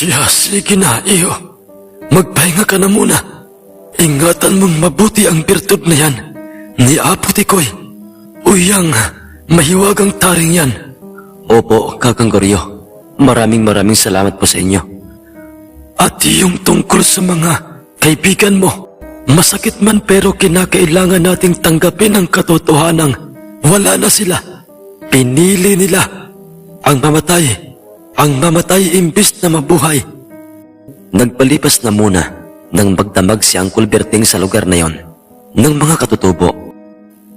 Siya, sige na, iyo. Magpahinga ka na muna. Ingatan mong mabuti ang birtud na yan ni Apo Tikoy. Uyang, mahiwagang taring yan. Opo, Kakang Goryo. Maraming salamat po sa inyo. At yung tungkol sa mga kaibigan mo, masakit man pero kinakailangan nating tanggapin ang katotohanang wala na sila. Pinili nila ang mamatay imbis na mabuhay. Nagpalipas na muna nang magdamag si Uncle Berting sa lugar na yon ng mga katutubo.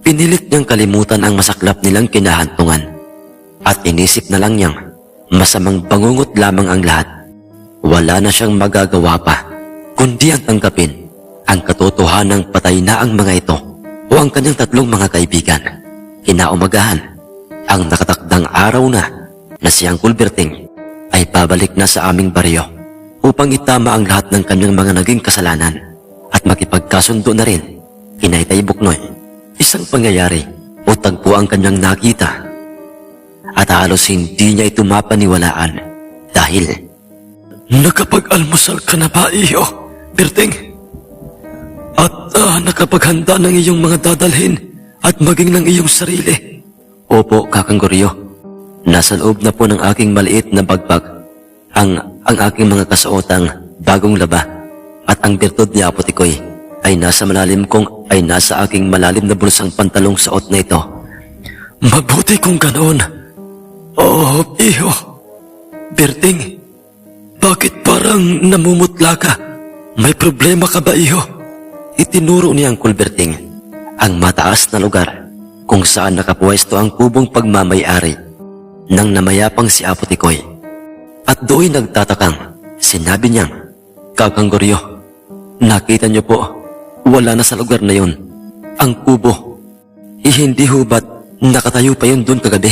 Pinilit niyang kalimutan ang masaklap nilang kinahantungan at inisip na lang niyang masamang bangungot lamang ang lahat. Wala na siyang magagawa pa kundi ang tanggapin ang katotohanang patay na ang mga ito o ang kanyang tatlong mga kaibigan. Kinaumagahan, ang nakatakdang araw na si Uncle Berting ay babalik na sa aming baryo upang itama ang lahat ng kanyang mga naging kasalanan at makipagkasundo na rin kina Itay Buknoy. Isang pangyayari o tagpo ang kanyang nakita at halos hindi niya ito mapaniwalaan dahil Nakapag-almusal ka na ba, iyo, Berting? At nakapaghanda ng iyong mga dadalhin at maging ng iyong sarili? Opo, Kakang Goryo. Nasa loob na po ng aking maliit na bagbag ang aking mga kasuotang bagong laba at ang birtud ni Apo Tikoy ay nasa aking malalim na bulsang pantalong suot na ito. Mabuti kung ganoon. Oh, iyo. Berting, bakit parang namumutla ka? May problema ka ba, iyo? Itinuro ni Uncle Berting ang mataas na lugar kung saan nakapwesto ang kubong pagmamayari nang namayapang si Apo Tikoy. At do'y nagtatakang sinabi niyang, Kakang Goryo, nakita niyo po, wala na sa lugar na yon ang kubo. Hindi ho ba't nakatayo pa yun doon kagabi?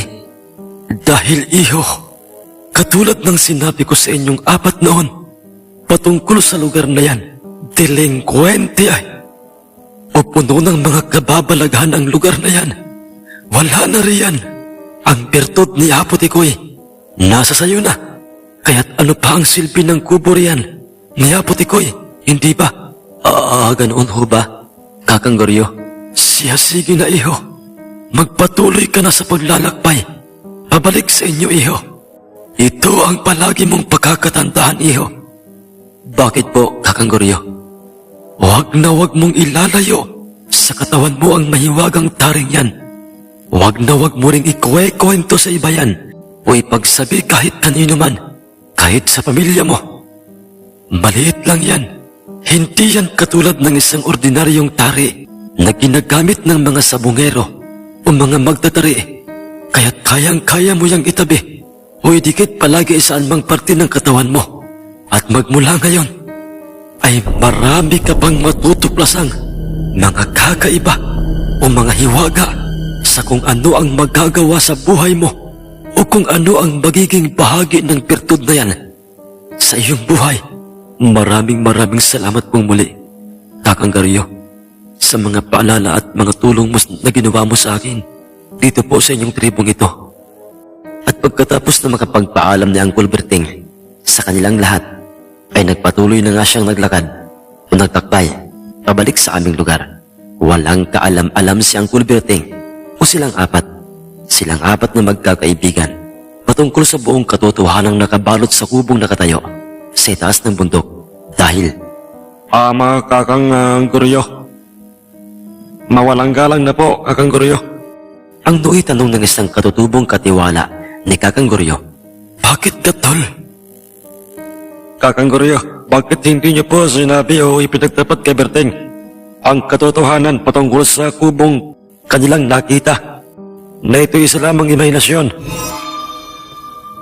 Dahil, iyo, katulad ng sinabi ko sa inyong apat noon, patungkol sa lugar na yan, delinkwente ay, o puno ng mga kababalaghan ang lugar na yan. Wala na riyan ang birtud ni Apo Tikoy. Nasa sayo na. Kaya't ano pa ang silbi ng kubo riyan ni Apo Tikoy, hindi ba? Ganoon ho ba, Kakang Goryo? Siya, sige na, iyo. Magpatuloy ka na sa paglalakbay. Pabalik sa inyo, iyo. Ito ang palagi mong pagkakatandaan, iyo. Bakit po, Kakang Goryo? Huwag na huwag mong ilalayo sa katawan mo ang mahiwagang taring yan. Huwag na huwag mo ring ikwe-kwento sa iba yan o ipagsabi kahit kanino man, kahit sa pamilya mo. Maliit lang yan. Hindi yan katulad ng isang ordinaryong tari na ginagamit ng mga sabungero o mga magtatari. Kaya't kayang-kaya mo yang itabi o idikit palagi saan mang parte ng katawan mo. At magmula ngayon, ay marami ka pang matutuplasang mga kakaiba o mga hiwaga sa kung ano ang magagawa sa buhay mo o kung ano ang magiging bahagi ng birtud na yan sa iyong buhay. Maraming salamat pong muli, Kakang Goryo, sa mga paalala at mga tulong mo na ginawa mo sa akin dito po sa inyong tribong ito. At pagkatapos na makapagpaalam ni Uncle Berting sa kanilang lahat, ay nagpatuloy na nga siyang naglakad o nagtakbay pabalik sa aming lugar. Walang kaalam-alam si Uncle Berting o silang apat na magkakaibigan patungkol sa buong katotohanang nakabalot sa kubong nakatayo sa itaas ng bundok dahil mga Kakang Goryo, mawalang galang na po, Kakang Goryo. Ang nooy tanong ng isang katutubong katiwala ni Kakang Goryo. Bakit ka, tol? Kakang Goryo, bakit hindi niyo po sinabi o ipinagtapat kay Berting ang katotohanan patungkol sa kubong kanilang nakita na ito isa lamang imahinasyon?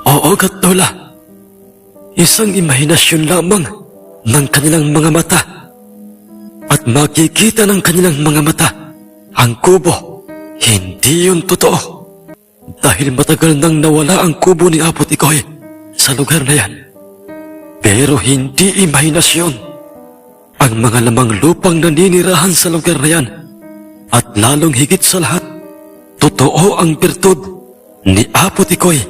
Oo, Katola. Isang imahinasyon lamang ng kanilang mga mata at makikita ng kanilang mga mata ang kubo. Hindi yun totoo dahil matagal nang nawala ang kubo ni Apo Tikoy sa lugar na yan. Pero hindi imahinasyon ang mga lamang lupang naninirahan sa lugar na yan. At lalong higit sa lahat, totoo ang birtud ni Apo Tikoy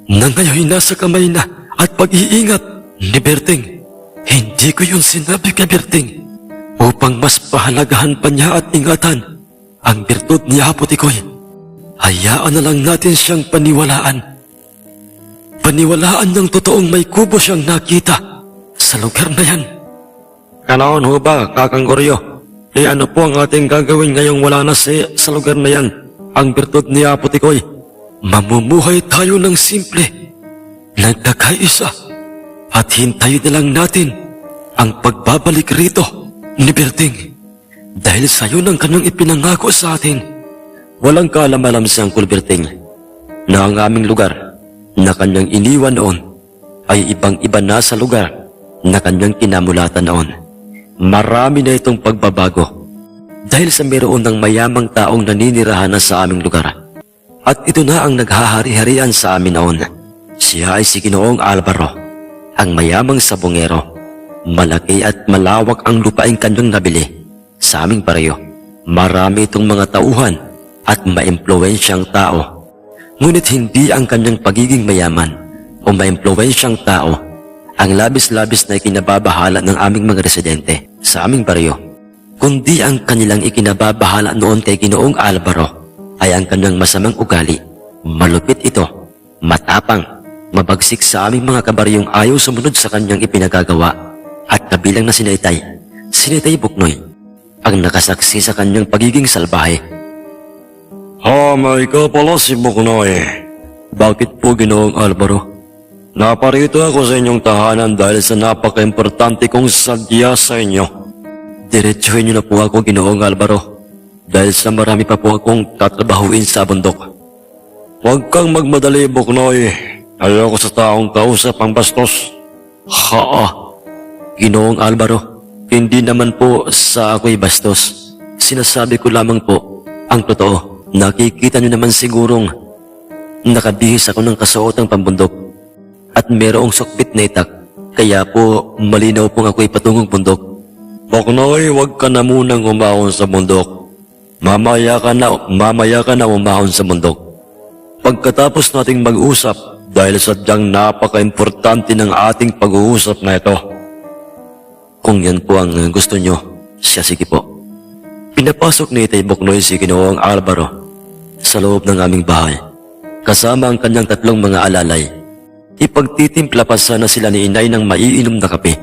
na ngayon nasa kamay na at pag-iingat Ni Berting, hindi ko yun sinabi kay Berting upang mas pahalagahan pa niya at ingatan ang birtud ni Apo Tikoy. Hayaan na lang natin siyang paniwalaan. Paniwalaan ng totoong may kubo siyang nakita sa lugar na yan. Kanoon ho ba, Kakang Goryo? Ano po ang ating gagawin ngayong wala na sa lugar na yan ang birtud ni Apo Tikoy? Mamumuhay tayo ng simple, nagkakaisa, at hintayin na lang natin ang pagbabalik rito ni Berting. Dahil sa yun ang kanyang ipinangako sa atin. Walang kaalam-alam si Uncle Berting na ang aming lugar na kanyang iniwan noon ay ibang-iba na sa lugar na kanyang kinamulatan noon. Marami na itong pagbabago dahil sa meron ng mayamang taong naninirahan na sa aming lugar. At ito na ang naghahari-harian sa amin noon. Siya ay si Ginoong Alvaro, ang mayamang sabongero. Malaki at malawak ang lupaing kanyang nabili sa aming pareho. Marami itong mga tauhan at maimpluwensyang tao. Ngunit hindi ang kanyang pagiging mayaman o maimpluwensyang tao ang labis-labis na ikinababahala ng aming mga residente sa aming pareho, kundi ang kanilang ikinababahala noon kay Ginoong Alvaro ay ang kanyang masamang ugali. Malupit ito, matapang, mabagsik sa aming mga kabaryong ayaw sumunod sa kanyang ipinagagawa, at kabilang na Sinitay Buknoy, ang nakasaksi sa kanyang pagiging salbahe. May ka pala si Buknoy. Bakit po, Ginoong Alvaro? Naparito ako sa inyong tahanan dahil sa napaka-importante kong sadya sa inyo. Diretsuhin niyo na po ako, Ginoong Alvaro, dahil sa marami pa po akong tatrabahuin sa bundok. Huwag kang magmadali, Buknoy. Ayoko sa taong kausap ang bastos. Ginoong Alvaro, hindi naman po sa ako'y bastos. Sinasabi ko lamang po ang totoo. Nakikita niyo naman sigurong nakabihis ako ng kasuotang pambundok at merong sukbit na itak, kaya po malinaw pong ako'y patungong bundok. Buknoy, huwag ka na munang umahon sa bundok. Mamaya ka na umahon sa bundok. Pagkatapos nating mag-usap, dahil sadyang napaka-importante ng ating pag-uusap na ito. Kung yan po ang gusto niyo, sige po. Pinapasok ni Itay Buknoy si Ginoong Alvaro sa loob ng aming bahay, kasama ang kanyang tatlong mga alalay. Ipagtitimpla pa sana sila ni Inay ng maiinom na kape.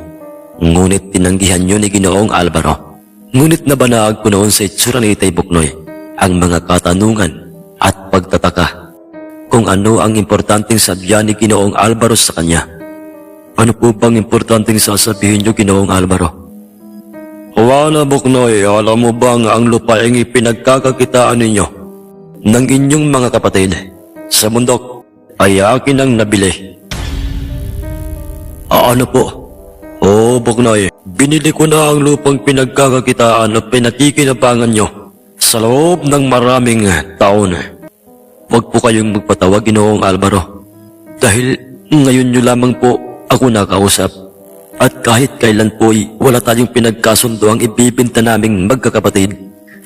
Ngunit tinanggihan niyo ni Ginoong Alvaro. Ngunit nabanaag ko noon sa itsura ni Itay Buknoy ang mga katanungan at pagtataka kung ano ang importanteng sadya ni Ginoong Alvaro sa kanya. Ano po bang importanteng sasabihin niyo, Ginoong Alvaro? Wala, Buknoy. Alam mo bang ang lupaing ipinagkakakitaan ninyo ng inyong mga kapatid sa bundok ay akin ang nabili? Ano po? Oo, Buknoy. Binili ko na ang lupang pinagkakakitaan na pinakikinabangan nyo sa loob ng maraming taon. Huwag po kayong magpatawa, Ginoong Alvaro. Dahil ngayon nyo lamang po ako nakausap. At kahit kailan po'y wala tayong pinagkasundo ang ibibinta naming magkakapatid.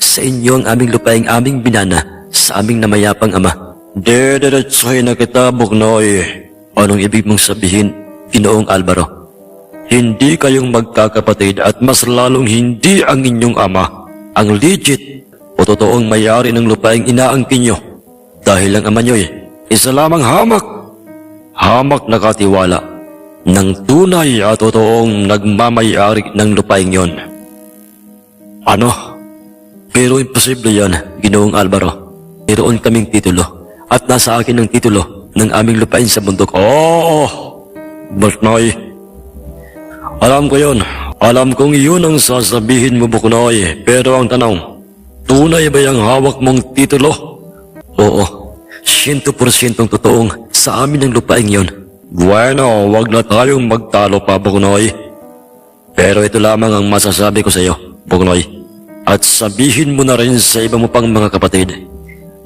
Sa inyo ang aming lupaing aming binana sa aming namayapang ama. Diretsuhin na kita, Buknoy. Anong ibig mong sabihin, Ginoong Alvaro? Hindi kayong magkakapatid at mas lalong hindi ang inyong ama ang legit o totoong may-ari ng lupaing inaangkin nyo. Dahil ang ama nyo'y isa lamang hamak na katiwala ng tunay at totoong nagmamayari ng lupaing yon. Ano? Pero imposible yan, Ginoong Alvaro. Mayroon kaming titulo at nasa akin ang titulo ng aming lupain sa bundok. Oo, Buknoy. Alam ko yon. Alam kong iyon ang sasabihin mo, Buknoy. Pero ang tanong, tunay ba yung hawak mong titulo? Oo, 100% totoong sa amin ang lupaing yon. Bueno, wag na tayong magtalo pa, Buknoy. Pero ito lamang ang masasabi ko sa iyo, Buknoy. At sabihin mo na rin sa iba mo pang mga kapatid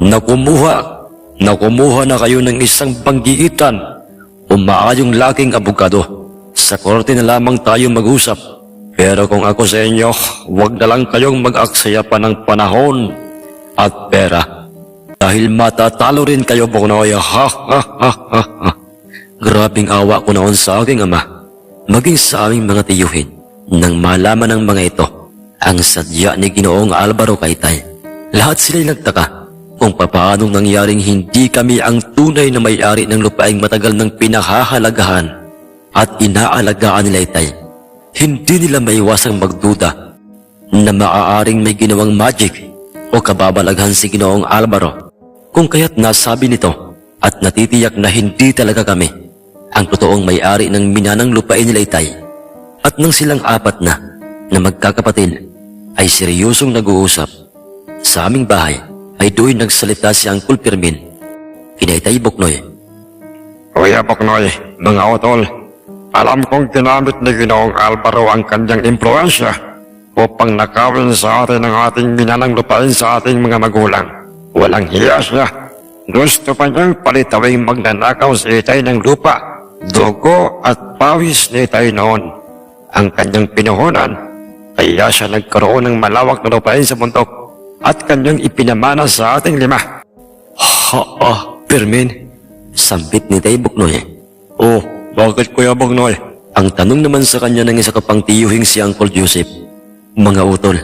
na kumuha na kayo ng isang panggigitan o maayong laking abogado. Sa korte na lamang tayo mag-usap. Pero kung ako sa inyo, wag na lang kayong mag-aksaya pa ng panahon at pera. Dahil matatalo rin kayo, Buknoy. Grabing awa ko noon sa aking ama. maging sa aming mga tiyuhin nang malaman ng mga ito ang sadya ni Ginoong Alvaro kay Tay. Lahat sila'y nagtaka kung papaanong nangyaring hindi kami ang tunay na may-ari ng lupaing matagal ng pinahahalagahan at inaalagaan nila Tay. Hindi nila maiwasang magduda na maaaring may ginawang magic o kababalaghan si Ginoong Alvaro, kung kaya't nasabi nito at natitiyak na hindi talaga kami ang totoong may-ari ng minanang lupain nila Tay. At nang silang apat na magkakapatid ay seryosong nag-uusap, sa aming bahay ay doon nagsalita si Uncle Fermin kina Itay Buknoy. Kuya Buknoy, mga utol, alam kong ginamit ni Ginoong Alvaro ang kanyang impluensya upang nakawin sa atin ang ating minanang lupain sa ating mga magulang. Walang hiya siya. Gusto pa niyang palitawing magnanakaw si Itay ng lupa, dugo at pawis ni Itay noon. Ang kanyang pinuhunan, kaya siya nagkaroon ng malawak na lupain sa bundok at kanyang ipinamana sa ating 5. Fermin, sambit ni Itay Buknoy. Oh, bakit Kuya Buknoy? Ang tanong naman sa kanya ng isa kapang tiyuhing si Uncle Joseph. Mga utol,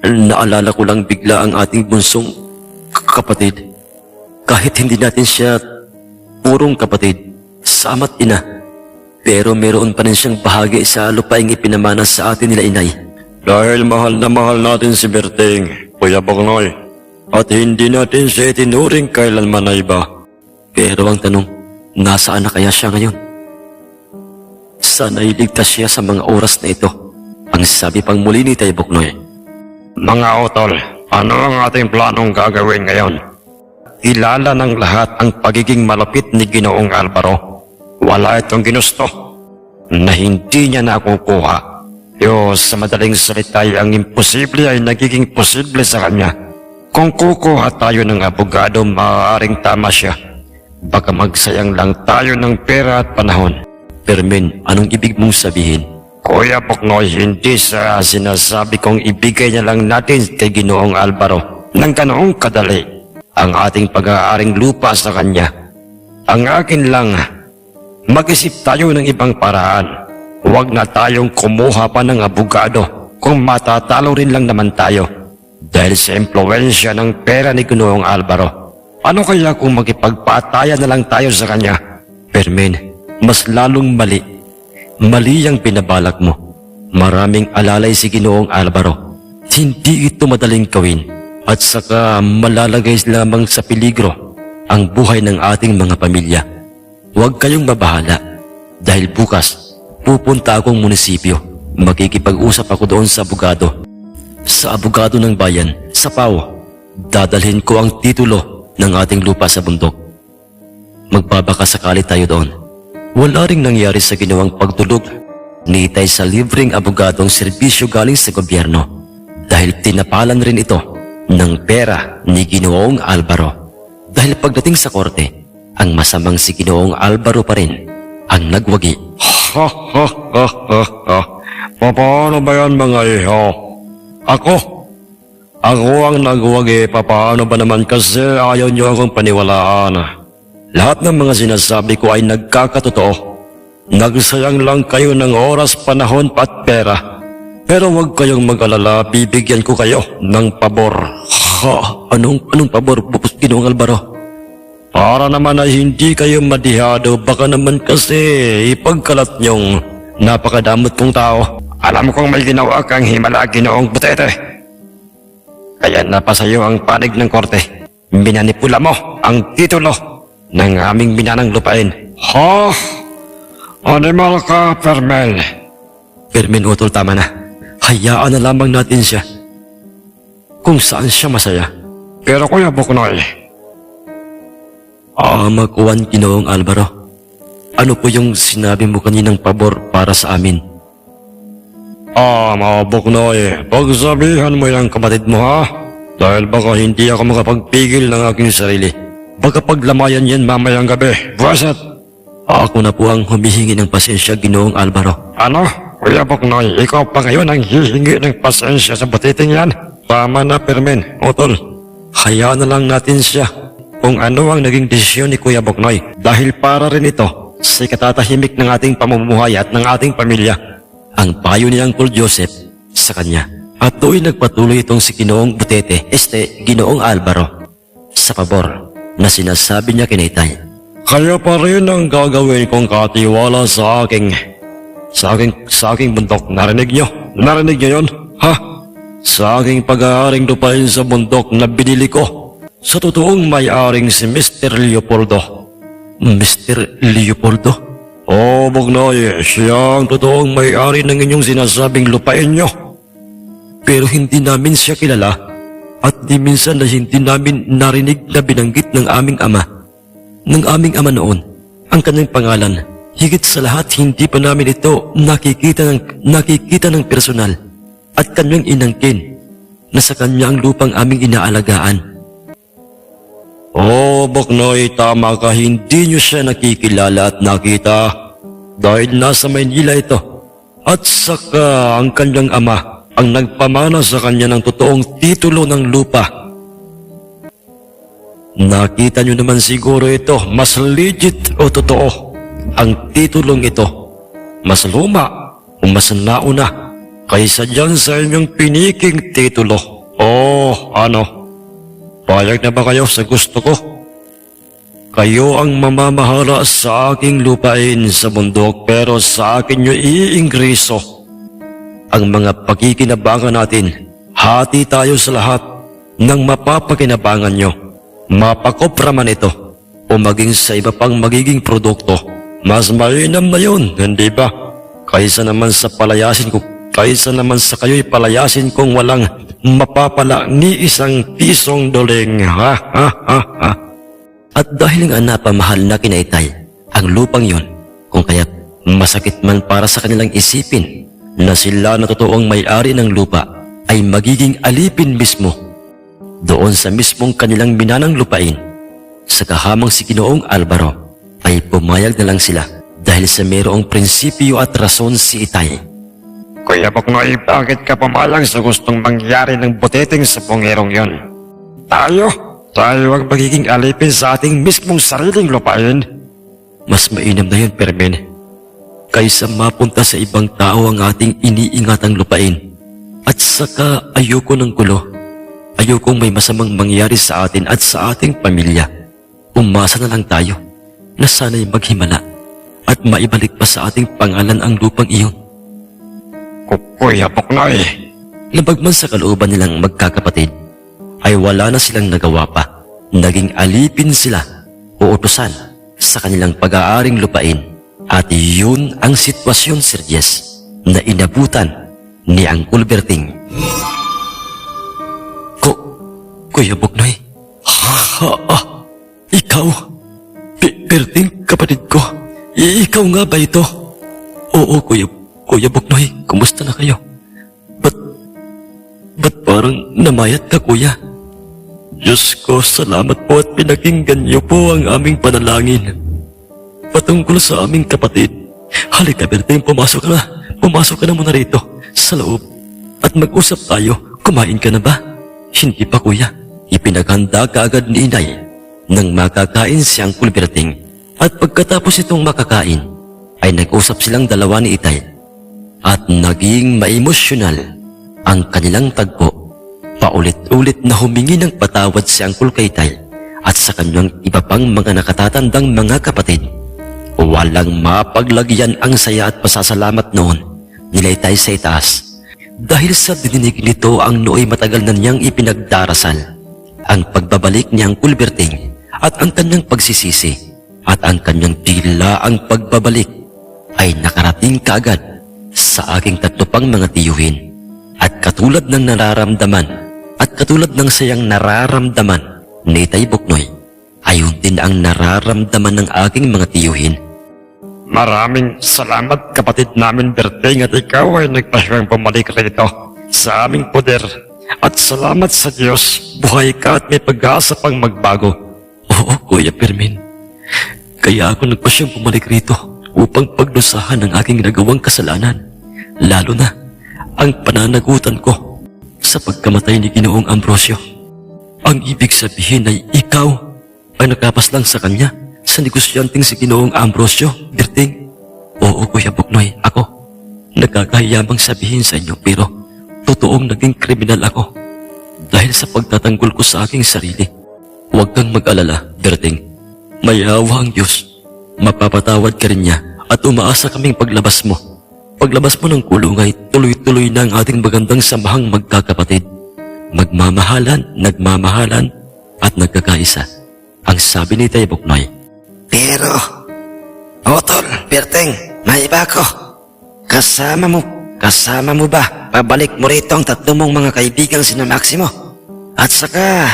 naalala ko lang bigla ang ating bunsong kapatid. Kahit hindi natin siya purong kapatid sa ama't ina, pero meron pa rin siyang bahagi sa lupaing ipinamana sa atin nila inay. Dahil mahal na mahal natin si Berting, Kuya Buknoy, at hindi natin siya itinuring kailanman na iba. Pero ang tanong, nasaan na kaya siya ngayon? Sana iligtas siya sa mga oras na ito, ang sabi pang muli ni Itay Buknoy. Mga utol, ano ang ating planong gagawin ngayon? Kilala ng lahat ang pagiging malapit ni Ginoong Alvaro. Wala itong ginusto na hindi niya nakukuha. Sa madaling salita, ang imposible ay nagiging posible sa kanya. Kung kukuha tayo ng abogado, maaaring tama siya. Baka magsayang lang tayo ng pera at panahon. Fermin, anong ibig mong sabihin? Kuya Buknoy, hindi sa sinasabi kong ibigay na lang natin kay Ginoong Alvaro ng ganoong kadali ang ating pag-aaring lupa sa kanya. Ang akin lang, mag-isip tayo ng ibang paraan. Huwag na tayong kumuha pa ng abogado kung matatalo rin lang naman tayo dahil sa impluensya ng pera ni Ginoong Alvaro. Ano kaya kung magipagpatayan na lang tayo sa kanya? Fermin, mas lalong mali. Mali ang pinabalak mo. Maraming alalay si Ginoong Alvaro. Hindi ito madaling gawin at saka malalagay lamang sa peligro ang buhay ng ating mga pamilya. Huwag kayong mabahala dahil bukas pupunta akong munisipyo. Makikipag-usap ako doon sa abogado. Sa abogado ng bayan, sa PAO, dadalhin ko ang titulo ng ating lupa sa bundok. Magbabaka sakali tayo doon. Wala ring nangyari sa ginawang pagtulog ni Itay sa libreng abogadong serbisyo galing sa gobyerno dahil tinapalan rin ito ng pera ni Ginoong Alvaro. Dahil pagdating sa korte, ang masamang si Ginoong Alvaro pa rin ang nagwagi. Paano ba yan mga iho? Ako ang nagwagi. Paano ba naman kasi ayaw niyo akong paniwalaan? Lahat ng mga sinasabi ko ay nagkakatotoo. Nagsayang lang kayo ng oras, panahon at pera. Pero huwag kayong mag-alala, bibigyan ko kayo ng pabor. Anong pabor, Ginoong Alvaro? Para naman ay hindi kayo madihado, baka naman kasi ipagkalat niyong napakadamot kong tao. Alam kong may ginawa kang himala, Ginoong Butete. Kaya napasayo ang panig ng korte. Minanipula mo ang titulo ng aming minanang lupain. Animal ka, Fermin. Fermin, utol, tama na. Hayaan na lamang natin siya. Kung saan siya masaya. Pero Kuya Buknoy, Makuwan, Ginoong Alvaro. Ano po yung sinabi mo kaninang pabor para sa amin? mga Buknoy, pagsabihan mo yung kapatid mo ha? Dahil baka hindi ako makapagpigil ng aking sarili. Baka paglamayan yan mamayang gabi. Buwaset! Ako na po ang humihingi ng pasensya, Ginoong Alvaro. Ano? Kuya Buknoy, ikaw pa ngayon ang hihingi ng pasensya sa butiting yan? Tama na, Fermin, utol. Hayaan na lang natin siya kung ano ang naging desisyon ni Kuya Buknoy dahil para rin ito sa ikatatahimik ng ating pamumuhay at ng ating pamilya. Ang payo ni Uncle Joseph sa kanya. At doon nagpatuloy itong si Ginoong Butete, Ginoong Alvaro, sa pabor na sinasabi niya kay Itay. Kaya pa rin ang gagawin kong katiwala sa aking bundok. Narinig niyo yun? Ha? Sa aking pag-aaring lupain sa bundok na binili ko sa totoong may-aring si Mr. Leopoldo. Mr. Leopoldo? Oo, Bugnoy, siya ang totoong may-ari ng inyong sinasabing lupain niyo. Pero hindi namin siya kilala at di minsan na hindi namin narinig na binanggit ng aming ama. Ng aming ama noon, ang kanyang pangalan. Higit sa lahat, hindi pa namin ito nakikita ng personal at kanyang inangkin na sa kanya ang lupang aming inaalagaan. Oo, Bugnoy, tama ka, hindi niyo siya nakikilala at nakita dahil nasa Maynila ito. At saka ang kanyang ama ang nagpamana sa kanya ng totoong titulo ng lupa. Nakita niyo naman siguro ito, mas legit o totoo. Ang titulong ito, mas luma o mas nauna kaysa dyan sa inyong piniking titulo. Payag na ba kayo sa gusto ko? Kayo ang mamamahala sa aking lupain sa bundok pero sa akin nyo iingriso ang mga pagkikinabangan natin. Hati tayo sa lahat ng mapapakinabangan nyo. Mapakopra man ito o maging sa iba pang magiging produkto. Mas mainam na yun, hindi ba? Kaysa naman sa kayo'y palayasin kung walang mapapala ni isang pisong doling. At dahil nga napamahal na kina Itay ang lupang yon, kung kaya't masakit man para sa kanilang isipin na sila na totoong may-ari ng lupa ay magiging alipin mismo doon sa mismong kanilang minanang lupain. Sa kahamang si Ginoong Alvaro ay pumayag na lang sila dahil sa mayroong prinsipyo at rason si Itay. Kuya Bugnoy, bakit ka pumayag sa gustong mangyari ng Buteteng sa pungerong yon? Tayo ang magiging alipin sa ating mismong sariling lupain. Mas mainam na yun, Permen, kaysa mapunta sa ibang tao ang ating iniingatang lupain. At saka ayoko ng gulo. Ayokong may masamang mangyari sa atin at sa ating pamilya. Umasa na lang tayo na sana'y maghimala at maibalik pa sa ating pangalan ang lupang iyon. Kuya Bugnoy, Labagman sa kalooban nilang magkakapatid, ay wala na silang nagawa pa. Naging alipin sila o utusan sa kanilang pag-aaring lupain. At yun ang sitwasyon, Sir Jess, na inabutan ni Uncle Berting. Kuya Bugnoy? Ikaw? Berting, kapatid ko? Ikaw nga ba ito? Oo, Kuya Bugnoy, kumusta na kayo? Ba't parang namayat ka, kuya? Diyos ko, salamat po at pinakinggan niyo po ang aming panalangin patungkol sa aming kapatid. Halika, Berting, pumasok ka na. Pumasok ka na muna rito, sa loob. At mag-usap tayo. Kumain ka na ba? Hindi pa, kuya. Ipinaghanda ka agad ni inay nang makakain si Uncle Berting. At pagkatapos itong makakain, ay nag-usap silang dalawa ni Itay. At naging ma-emosyonal ang kanilang tagpo. Paulit-ulit na humingi ng patawad si Uncle kay Itay at sa kanyang iba pang mga nakatatandang mga kapatid. Walang mapaglagyan ang saya at pasasalamat noon nila Itay sa itaas. Dahil sa dininig nito ang nooy matagal na niyang ipinagdarasal, ang pagbabalik ni Uncle Berting at ang kanyang pagsisisi at ang kanyang tila ang pagbabalik ay nakarating kaagad sa aking tatlo pang mga tiyuhin. At katulad ng nararamdaman at katulad ng sayang nararamdaman ni Itay Bugnoy, ayun din ang nararamdaman ng aking mga tiyuhin. Maraming salamat, kapatid namin Berting, at ikaw ay nagpasyang bumalik rito sa aming poder. At salamat sa Diyos, buhay ka at may pag-asa pang magbago. Oo, Kuya Fermin. Kaya ako nagpasyang bumalik rito upang pagdusahan ang aking nagawang kasalanan. Lalo na ang pananagutan ko sa pagkamatay ni Ginoong Ambrosio. Ang ibig sabihin ay ikaw ang nakapas lang sa kanya sa negosyanteng si Ginoong Ambrosio, Berting? Oo, Kuya Buknoy, ako. Nagkakahiyamang sabihin sa inyo pero totoong naging kriminal ako dahil sa pagtatanggol ko sa aking sarili. Huwag kang mag-alala, Berting. May awa ang Diyos. Mapapatawad ka rin niya at umaasa kaming paglabas mo. Paglabas mo ng kulong ay tuloy-tuloy na ang ating magandang samahang magkakapatid. Magmamahalan, nagmamahalan at nagkakaisa. Ang sabi ni Tay Buknoy. Pero, Otol, Berting, may iba ko. Kasama mo ba? Pabalik mo rito ang tatlo mong mga kaibigang sina Maximo. At saka,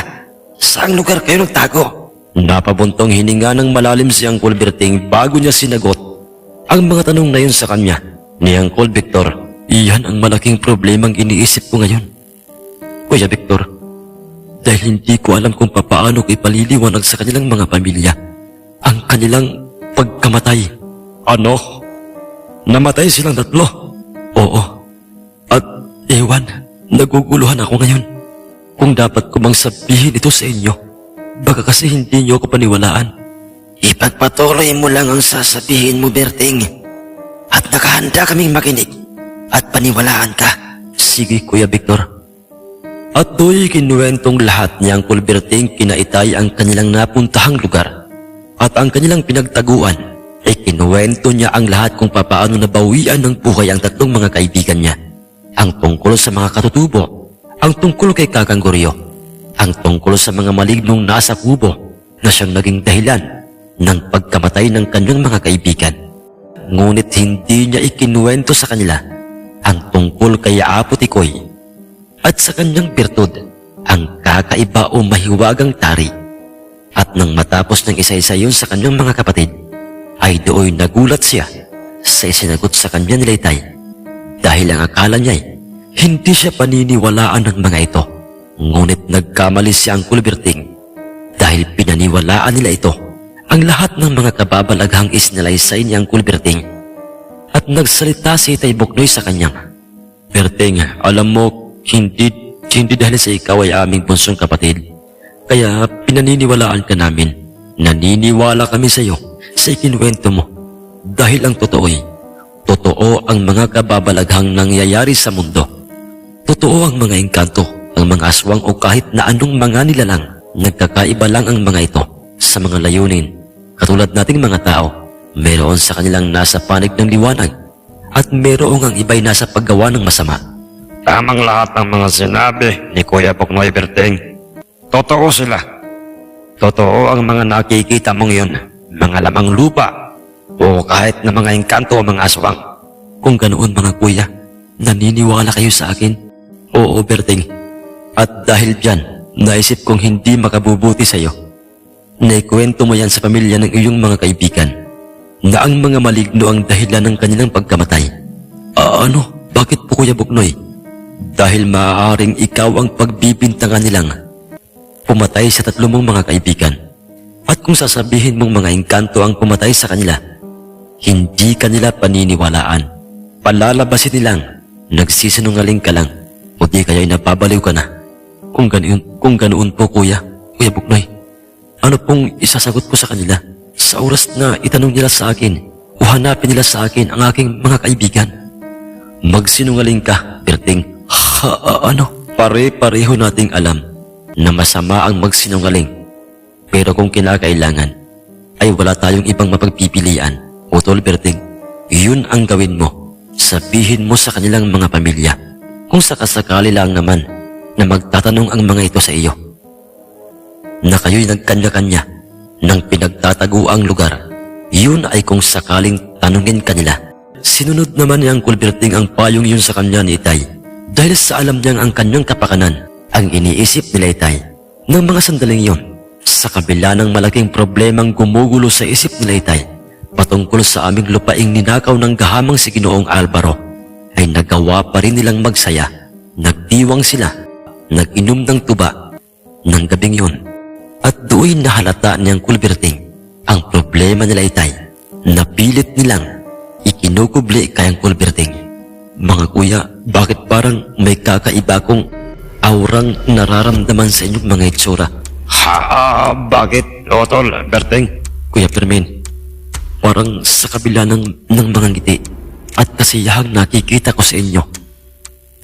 saang lugar kayo nagtago? Napabuntong hininga ng malalim si Uncle Berting bago niya sinagot ang mga tanong na yun sa kanya ni Uncle Victor. Iyan ang malaking problemang iniisip ko ngayon. Kuya Victor, dahil hindi ko alam kung papaano ko ipaliliwanag sa kanilang mga pamilya ang kanilang pagkamatay. Ano? Namatay silang tatlo? Oo. At ewan, naguguluhan ako ngayon. Kung dapat ko bang sabihin ito sa inyo, baka kasi hindi niyo ako paniwalaan. Ipagpatuloy mo lang ang sasabihin mo, Berting. At nakahanda kaming makinig at paniwalaan ka. Sige, Kuya Victor. At do'y kinuwentong lahat ni Uncle Berting kina Itay ang kanilang napuntahang lugar at ang kanilang pinagtaguan. Kinuwento niya ang lahat kung papaano nabawian ng buhay ang tatlong mga kaibigan niya. Ang tungkol sa mga katutubo, ang tungkol kay Kakang Goryo, ang tungkol sa mga malignong nasa kubo na siyang naging dahilan ng pagkamatay ng kanyang mga kaibigan. Ngunit hindi niya ikinuwento sa kanila ang tungkol kay Apo Tikoy at sa kanyang birtud, ang kakaiba o mahiwagang tari. At nang matapos ng isa-isa yun sa kanyang mga kapatid, ay dooy nagulat siya sa isinagot sa kanya ni Itay dahil ang akala niya'y hindi siya paniniwalaan ng mga ito. Ngunit nagkamali si Uncle Berting dahil pinaniwalaan nila ito ang lahat ng mga kababalaghang isnalaysay ni Uncle Berting. At nagsalita si Tay Buknoy sa kanyang, Berting, alam mo, hindi dahil sa ikaw ay aming bunsong kapatid, kaya pinaniniwalaan ka namin. Naniniwala kami sa iyo sa ikinuwento mo dahil ang totoo ang mga kababalaghang nangyayari sa mundo. Totoo ang mga engkanto, ang mga aswang o kahit na anong mga nilalang. Nagkakaiba lang ang mga ito sa mga layunin. Katulad nating mga tao, meron sa kanilang nasa panig ng liwanag at meron ang iba'y nasa paggawa ng masama. Tamang lahat ng mga sinabi ni Kuya Buknoy Berting. Totoo sila. Totoo ang mga nakikita mong yun, mga lamang lupa o kahit na mga engkanto o mga aswang. Kung ganoon mga kuya, naniniwala kayo sa akin? Oo, Berting. At dahil dyan, naisip kong hindi makabubuti sa iyo. Naikwento mo yan sa pamilya ng iyong mga kaibigan na ang mga maligno ang dahilan ng kanilang pagkamatay. Ano? Bakit po, Kuya Buknoy? Dahil maaaring ikaw ang pagbibintangan nilang pumatay sa tatlo mong mga kaibigan. At kung sasabihin mong mga engkanto ang pumatay sa kanila, hindi kanila paniniwalaan. Palalabasin nilang nagsisinungaling ka lang o di kaya'y napabaliw ka na. Kung ganoon po, Kuya Buknoy, ano pong isasagot ko sa kanila sa oras na itanong nila sa akin o hanapin nila sa akin ang aking mga kaibigan? Magsinungaling ka, Berting. Pare-pareho nating alam na masama ang magsinungaling. Pero kung kinakailangan, ay wala tayong ibang mapagpipilian. Utol, Berting, yun ang gawin mo. Sabihin mo sa kanilang mga pamilya. Kung sakasakali lang naman na magtatanong ang mga ito sa iyo, na kayo'y nagkanya-kanya ng pinagtataguang lugar, yun ay kung sakaling tanungin kanila. Sinunod naman ni Uncle Berting ang payong yun sa kanya ni Itay dahil sa alam niyang ang kanyang kapakanan ang iniisip nila Itay. Nang mga sandaling yun, sa kabila ng malaking problemang gumugulo sa isip nila Itay patungkol sa aming lupaing ninakaw ng gahamang si Ginoong Alvaro, ay nagawa pa rin nilang magsaya. Nagdiwang sila, nag-inom ng tuba ng gabing yun. At doon nahalata ni Uncle Berting ang problema nila Itay. Napilit nilang ikinukubli kay Uncle Berting. Mga kuya, bakit parang may kakaiba kong aurang nararamdaman sa inyong mga itsura? Bakit, Otol Berting? Kuya Fermin, parang sa kabila ng mga ngiti at kasiyahang nakikita ko sa inyo,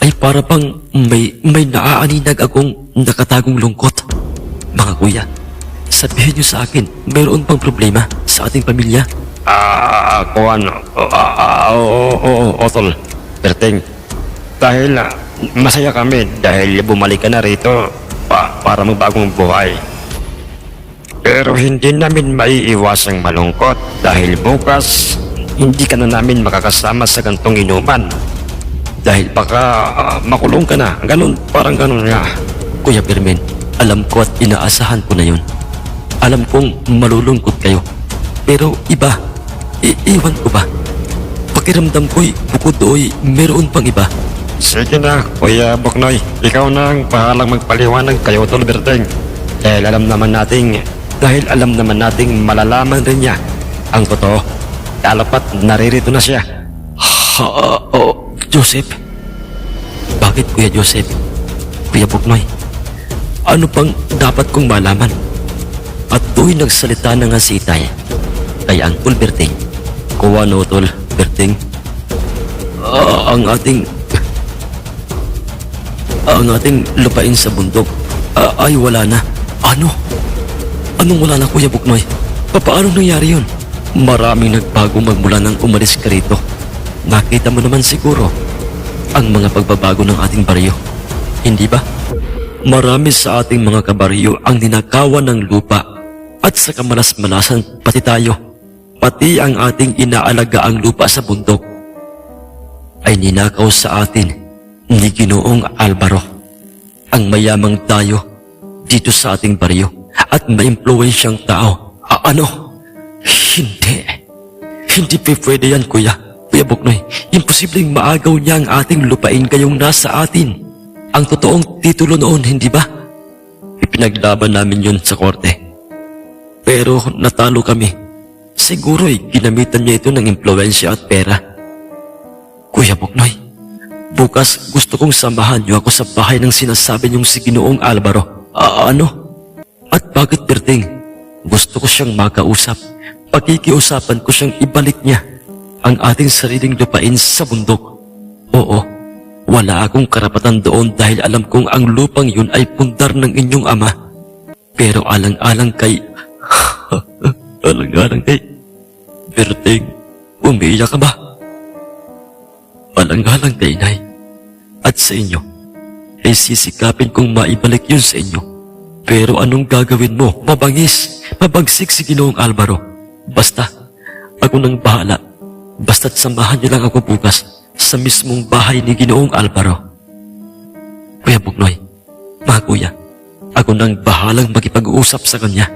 ay para bang may naaaninag akong nakatagong lungkot. Mga kuya, sabihin niyo sa akin, mayroon bang problema sa ating pamilya? Otol, Berting. Dahil masaya kami dahil bumalik ka na rito para magbagong buhay. Pero hindi namin maiiwasang malungkot dahil bukas hindi ka na namin makakasama sa gantong inuman. Dahil baka makulong ka na. Parang ganun nga. Kuya Fermin, alam ko at inaasahan ko na yun. Alam kong malulungkot kayo. Pero iba, iiwan ko ba? Pakiramdam ko'y bukod do'y meron pang iba. Sige na, Kuya Buknoy. Ikaw na ang bahalang magpaliwanag kay Otol Berting. Dahil alam naman nating malalaman rin niya ang totoo. Dalapat naririto na siya. Joseph? Bakit Kuya Joseph? Kuya Buknoy? Ano pang dapat kong malaman? At do'y nagsalita na nga si Itay kay Uncle Berting. Kuha no, Tol Berting. Ang ating lupain sa bundok ay wala na. Ano? Anong wala na, Kuya Buknoy? Paano nangyari yun? Maraming nagbago magmula nang umalis ka rito. Nakita mo naman siguro ang mga pagbabago ng ating baryo. Hindi ba? Marami sa ating mga kabaryo ang ninakawan ng lupa at sa kamalas-malasan pati tayo, pati ang ating inaalagaang lupa sa bundok ay ninakaw sa atin ni Ginoong Alvaro, ang mayamang tayo dito sa ating baryo at maimpluwensyang tao. Ano? Hindi pwede yan, Kuya Buknoy. Imposibleng maagaw niya ang ating lupain gayong nasa atin. Ang totoong titulo noon, hindi ba? Ipinaglaban namin yun sa korte. Pero natalo kami. Siguro'y ginamitan niya ito ng impluwensya at pera. Kuya Buknoy, bukas gusto kong samahan niyo ako sa bahay ng sinasabi niyong si Ginoong Alvaro. Ano? At bakit, Berting? Gusto ko siyang makausap. Pakikiusapan ko siyang ibalik niya ang ating sariling lupain sa bundok. Oo, wala akong karapatan doon dahil alam kong ang lupang yun ay pundar ng inyong ama. Pero alang-alang kay... alang-alang kay... Berting, umiiyak ka ba? Alang-alang kay Inay at sa inyo, ay sisikapin kong maibalik yun sa inyo. Pero anong gagawin mo? Mabagsik si Ginoong Alvaro. Basta, ako nang bahala. Basta't samahan niyo lang ako bukas sa mismong bahay ni Ginoong Alvaro. Kuya Buknoy, mga kuya, ako nang bahalang makipag-uusap sa kanya.